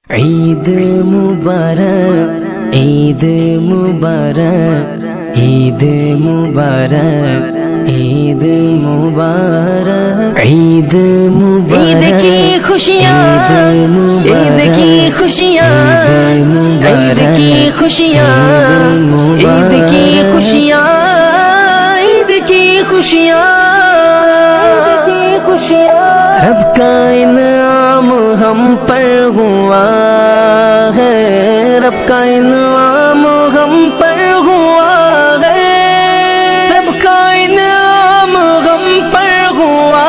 عید مبارک عید مبارک عید مبارک عید مبارک عید مبارک عید کی خوشیاں عید کی خوشیاں عید کی خوشیاں عید کی خوشیاں عید کی خوشیاں رب کا انعام ہم پر ہوا ہے رب کا انعام ہم پر ہوا ہے رب کا انعام ہم پر ہوا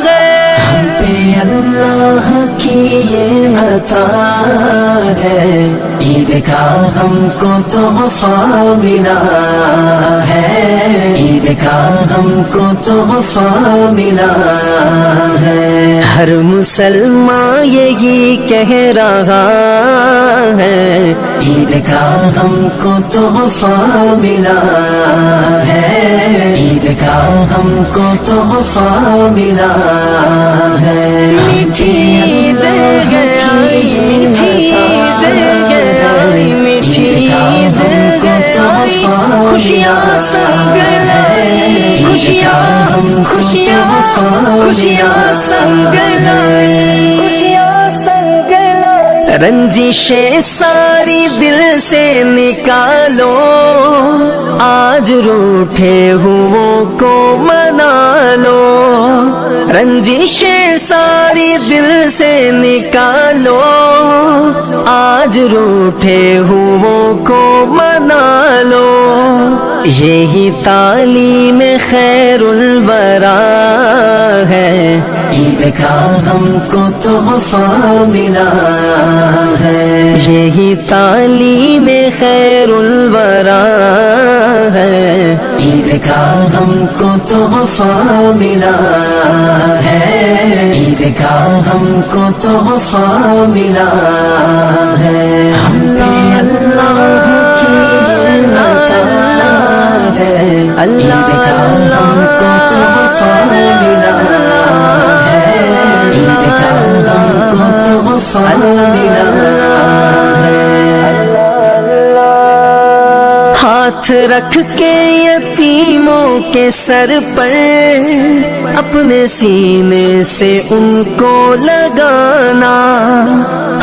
ہے ہم پہ اللہ کی یہ عطا ہے عید کا ہم کو تحفہ ملا ہے عید کا ہم کو تحفہ ملا ہے ہر مسلمان یہی کہہ رہا ہے عید کا ہم کو تحفہ ملا ہے عید کا ہم کو تحفہ ملا ہے میٹھی عید ہے میٹھی عید ہے میٹھی عید ہے خوشیاں سنگ لائی خوشیاں خوشیاں خوشیاں سنگ لائی رنجشیں ساری دل سے نکالو آج روٹھے ہووں کو منا لو رنجشیں ساری دل سے نکالو آج روٹھے ہووں کو منا لو یہی تعلیم خیر الورا ہے عید کا ہم کو تحفہ ملا ہے یہی تعلیم خیر الورا ہے عید کا ہم کو تحفہ ملا ہے عید کا ہم کو تحفہ ملا ہے ہم پہ اللہ کی عطا ہے عید کا ہم کو تحفہ ملا ہے عید کا ہم کو تحفہ ملا ہے ہاتھ رکھ کے یتیموں کے سر پر اپنے سینے سے ان کو لگانا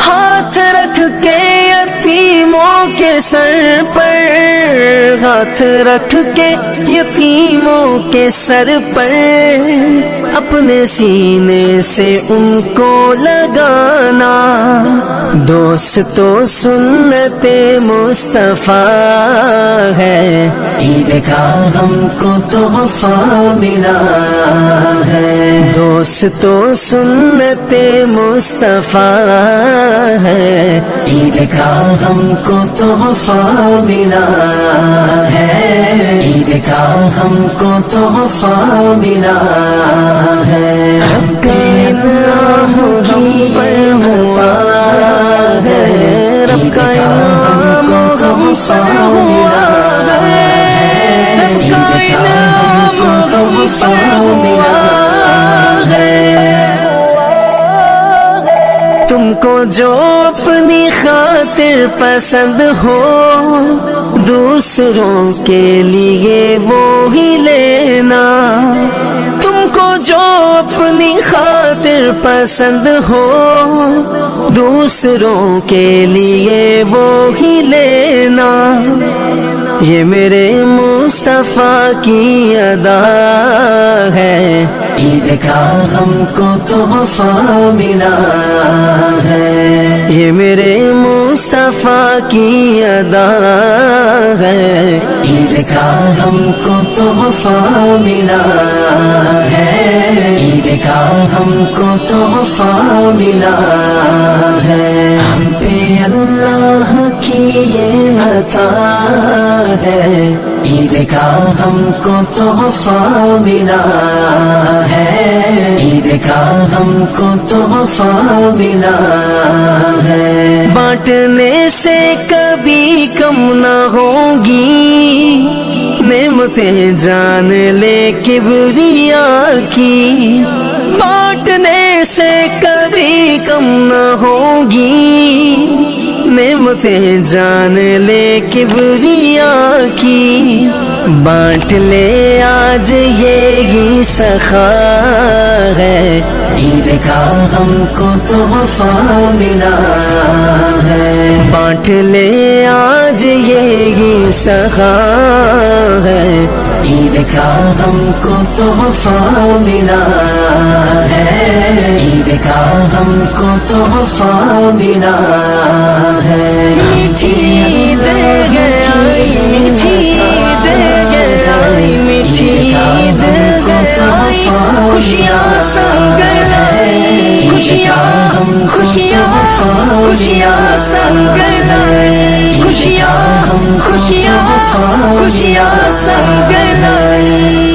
ہاتھ رکھ کے یتیموں کے سر پر ہاتھ رکھ کے یتیموں کے سر پر اپنے سینے سے ان کو لگانا دوستو سنت مصطفیٰ ہے عید کا ہم کو تحفہ ملا ہے دوستو سنت مصطفیٰ ہے عید کا ہم کو تحفہ ملا ہے عید کا ہم کو تحفہ ملا ہے ہم پہ اللہ ہم پر ہوا ہے رب کا ہم کو تحفہ ملا ہے رب کا انعام ہم پر ہوا ہے تم کو جو اپنی خاطر پسند ہو دوسروں کے لیے وہی لینا تم کو جو اپنی خاطر پسند ہو دوسروں کے لیے وہی لینا یہ میرے مصطفیٰ کی ادا ہے عید کا ہم کو تحفہ ملا ہے یہ میرے مصطفیٰ کی ادا ہے عید کا ہم کو تحفہ ملا ہے عید کا ہم کو تحفہ ملا ہے ہم پہ اللہ کی یہ عطا ہے عید کا ہم کو تحفہ ملا ہے عید کا ہم کو تحفہ ملا ہے بانٹنے سے کبھی کم نہ ہوگی نعمتیں جان لے کبریا کی بانٹنے سے کبھی کم نہ ہوگی، نعمتیں جان لے کبریا کی، بانٹ لے آج یہی سخا ہے، عید کا ہم کو تحفہ ملا ہے، بانٹ لے آج یہی سخا ہے، عید کا ہم کو تحفہ ملا ہے، عید کا ہم کو تحفہ ملا ہے، میٹھی عید ہے آئی، میٹھی عید ہے آئی، میٹھی عید ہے آئی، خوشیاں سنگ لائی، خوشیاں خوشیاں خوشیاں سنگ لائی، خوشیاں خوشیاں خوشیاں سنگ لائی۔